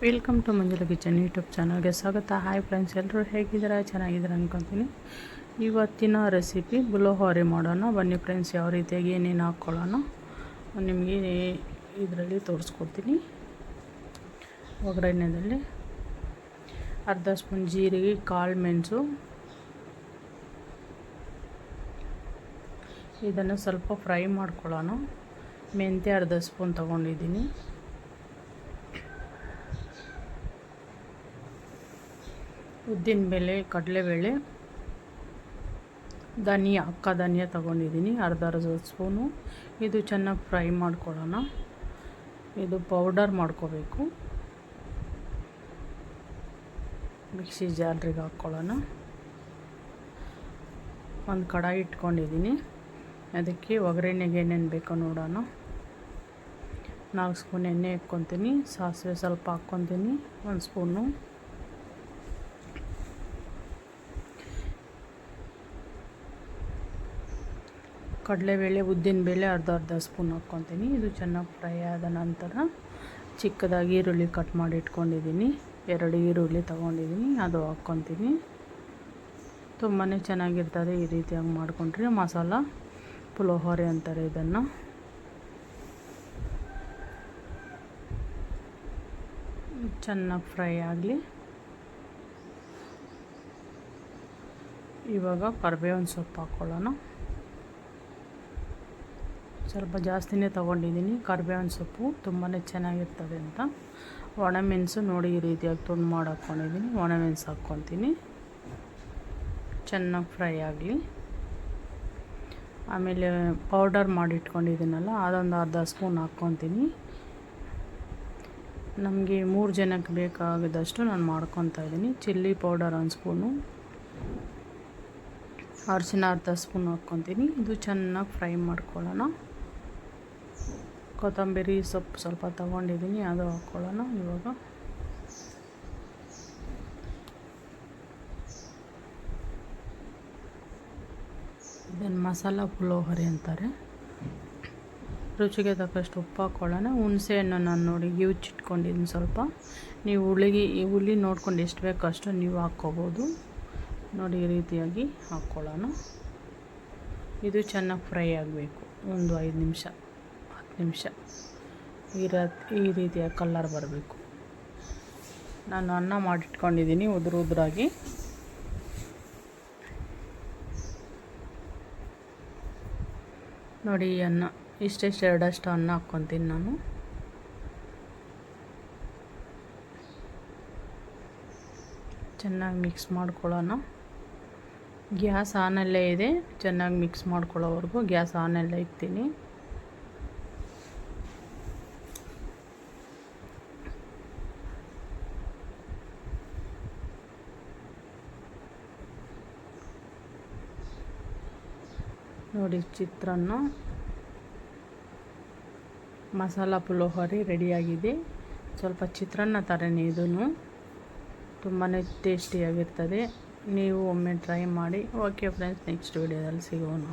Welcome to Manjula kitchen YouTube ಚಾನಲ್ಗೆ ಸ್ವಾಗತ. Hi friends, ಎಲ್ಲರೂ ಹೇಗಿದ್ದೀರಾ? ಚೆನ್ನಾಗಿದ್ದೀರಾ ಅಂದ್ಕೊತೀನಿ. ಇವತ್ತಿನ ರೆಸಿಪಿ ಪುಳಿಯೋಗರೆ ಮಾಡೋಣ ಬನ್ನಿ ಫ್ರೆಂಡ್ಸ್. ಯಾವ ರೀತಿಯಾಗಿ ಏನೇನು ಹಾಕ್ಕೊಳ್ಳೋಣ ನಿಮಗೆ ಇದರಲ್ಲಿ ತೋರಿಸ್ಕೊಡ್ತೀನಿ. ಒಗ್ಗರಣೆಯಲ್ಲಿ ಅರ್ಧ ಸ್ಪೂನ್ ಜೀರಿಗೆ, ಕಾಳು ಮೆಣಸು, ಇದನ್ನು ಸ್ವಲ್ಪ ಫ್ರೈ ಮಾಡ್ಕೊಳ್ಳೋಣ. ಮೆಂತ್ಯ ಅರ್ಧ ಸ್ಪೂನ್ ತೊಗೊಂಡಿದ್ದೀನಿ. ಉದ್ದಿನಬೇಳೆ, ಕಡಲೆಬೇಳೆ, ಧನಿಯಾ ತೊಗೊಂಡಿದ್ದೀನಿ ಅರ್ಧ ಸ್ಪೂನು. ಇದು ಚೆನ್ನಾಗಿ ಫ್ರೈ ಮಾಡ್ಕೊಳ್ಳೋಣ. ಇದು ಪೌಡರ್ ಮಾಡ್ಕೋಬೇಕು. ಮಿಕ್ಸಿ ಜಾರ್ರಿಗೆ ಹಾಕ್ಕೊಳ್ಳೋಣ. ಒಂದು ಕಡಾಯಿ ಇಟ್ಕೊಂಡಿದ್ದೀನಿ. ಅದಕ್ಕೆ ಒಗ್ಗರಣೆಗೆ ಏನೇನು ಬೇಕೋ ನೋಡೋಣ. 4 ಸ್ಪೂನ್ ಎಣ್ಣೆ ಹಾಕ್ಕೊತೀನಿ. ಸಾಸಿವೆ ಸ್ವಲ್ಪ ಹಾಕ್ಕೊತೀನಿ, 1 ಸ್ಪೂನು. ಕಡಲೆಬೇಳೆ, ಉದ್ದಿನಬೇಳೆ ಅರ್ಧ ಸ್ಪೂನ್ ಹಾಕ್ಕೊತೀನಿ. ಇದು ಚೆನ್ನಾಗಿ ಫ್ರೈ ಆದ ನಂತರ ಚಿಕ್ಕದಾಗಿ ಈರುಳ್ಳಿ ಕಟ್ ಮಾಡಿ ಇಟ್ಕೊಂಡಿದ್ದೀನಿ. 2 ಈರುಳ್ಳಿ ತೊಗೊಂಡಿದ್ದೀನಿ, ಅದು ಹಾಕ್ಕೊತೀನಿ. ತುಂಬಾ ಚೆನ್ನಾಗಿರ್ತದೆ ಈ ರೀತಿಯಾಗಿ ಮಾಡಿಕೊಂಡ್ರೆ. ಮಸಾಲ ಪುಳಿಯೋಗರೆ ಅಂತಾರೆ ಇದನ್ನು. ಚೆನ್ನಾಗಿ ಫ್ರೈ ಆಗಲಿ. ಇವಾಗ ಕರಿಬೇವಿನ ಸೊಪ್ಪು ಹಾಕ್ಕೊಳ್ಳೋಣ. ಸ್ವಲ್ಪ ಜಾಸ್ತಿನೇ ತೊಗೊಂಡಿದ್ದೀನಿ ಕರಿಬೇವಿನ ಸೊಪ್ಪು, ತುಂಬಾ ಚೆನ್ನಾಗಿರ್ತದೆ ಅಂತ. ಒಣಮೆಣಸು ನೋಡಿ ಈ ರೀತಿಯಾಗಿ ತುಂಡು ಮಾಡಿ ಹಾಕ್ಕೊಂಡಿದ್ದೀನಿ. ಒಣಮೆಣಸು ಹಾಕ್ಕೊತೀನಿ. ಚೆನ್ನಾಗಿ ಫ್ರೈ ಆಗಲಿ. ಆಮೇಲೆ ಪೌಡರ್ ಮಾಡಿ ಇಟ್ಕೊಂಡಿದ್ದೀನಲ್ಲ, ಅದೊಂದು ಅರ್ಧ ಸ್ಪೂನ್ ಹಾಕ್ಕೊತೀನಿ. ನಮಗೆ 3 ಜನಕ್ಕೆ ಬೇಕಾಗಿದ್ದಷ್ಟು ನಾನು ಮಾಡ್ಕೊತಾ ಇದ್ದೀನಿ. ಚಿಲ್ಲಿ ಪೌಡರ್ 1 ಸ್ಪೂನು, ಅರಿಶಿನ ಅರ್ಧ ಸ್ಪೂನ್ ಹಾಕ್ಕೊತೀನಿ. ಇದು ಚೆನ್ನಾಗಿ ಫ್ರೈ ಮಾಡ್ಕೊಳ್ಳೋಣ. ಕೊತ್ತಂಬರಿ ಸೊಪ್ಪು ಸ್ವಲ್ಪ ತೊಗೊಂಡಿದ್ದೀನಿ, ಅದು ಹಾಕ್ಕೊಳ್ಳೋಣ. ಇವಾಗ ಇದನ್ನು ಮಸಾಲ ಪುಳಿಯೋಗರೆ ಅಂತಾರೆ. ರುಚಿಗೆ ತಕ್ಕಷ್ಟು ಉಪ್ಪು ಹಾಕ್ಕೊಳ್ಳೋಣ. ಹುಣಸೆ ಹಣ್ಣು ನಾನು ನೋಡಿ ಗಿವ್ಚಿಟ್ಕೊಂಡಿದ್ದೀನಿ ಸ್ವಲ್ಪ. ನೀವು ಹುಳಿ ನೋಡ್ಕೊಂಡು ಎಷ್ಟು ಬೇಕೋ ಅಷ್ಟು ನೀವು ಹಾಕ್ಕೋಬೋದು. ನೋಡಿ ಈ ರೀತಿಯಾಗಿ ಹಾಕ್ಕೊಳ್ಳೋಣ. ಇದು ಚೆನ್ನಾಗಿ ಫ್ರೈ ಆಗಬೇಕು. ಒಂದು 5 ನಿಮಿಷ 10 ನಿಮಿಷ ಈ ರೀತಿಯ ಕಲರ್ ಬರಬೇಕು. ನಾನು ಅನ್ನ ಮಾಡಿಟ್ಕೊಂಡಿದ್ದೀನಿ ಉದುರಾಗಿ. ನೋಡಿ ಈ ಅನ್ನ ಇಷ್ಟೆಷ್ಟು 2 ಅನ್ನ ಹಾಕ್ಕೊತೀನಿ ನಾನು. ಚೆನ್ನಾಗಿ ಮಿಕ್ಸ್ ಮಾಡ್ಕೊಳ್ಳೋಣ. ಗ್ಯಾಸ್ ಆನಲ್ಲೇ ಇದೆ. ಚೆನ್ನಾಗಿ ಮಿಕ್ಸ್ ಮಾಡ್ಕೊಳ್ಳೋವರೆಗೂ ಗ್ಯಾಸ್ ಆನಲ್ಲೇ ಇಡ್ತೀನಿ. ನೋಡಿ ಚಿತ್ರಾನ್ನ ಮಸಾಲ ಪುಳಿಯೋಗರೆ ರೆಡಿಯಾಗಿದೆ. ಸ್ವಲ್ಪ ಚಿತ್ರಾನ್ನ ಥರನೇ ಇದೂ ತುಂಬಾ ಟೇಸ್ಟಿಯಾಗಿರ್ತದೆ. ನೀವು ಒಮ್ಮೆ ಟ್ರೈ ಮಾಡಿ. ಓಕೆ ಫ್ರೆಂಡ್ಸ್, ನೆಕ್ಸ್ಟ್ ವಿಡಿಯೋದಲ್ಲಿ ಸಿಗೋಣ.